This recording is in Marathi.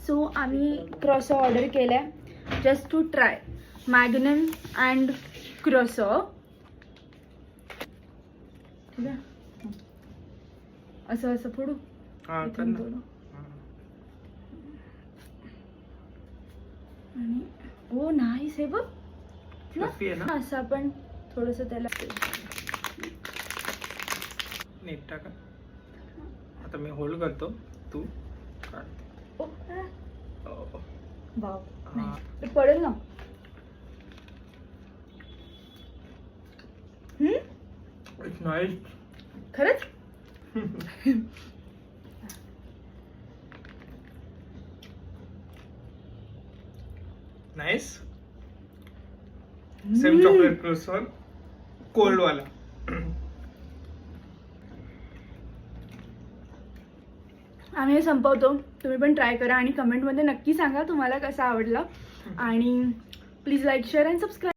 सो आम्ही क्रॉसो ऑर्डर केला आहे just to try Magnum and croissant. ठीक आहे, असं असं फोडू. इथून फोडू. आणि ओ नाईस हे बघ ना, असं आपण थोडंसं त्याला नीट टाका. आता मी होल्ड करतो, तू काढ. ओ वाव, हा. ते पडेल ना. It's nice. खरंच नाईस. सेम चॉकलेट क्रॉसॉन, कोल्ड वाला. आम्ही हे संपवतो. तुम्ही पण ट्राय करा आणि कमेंटमध्ये नक्की सांगा तुम्हाला कसा आवडला. आणि please like share and subscribe.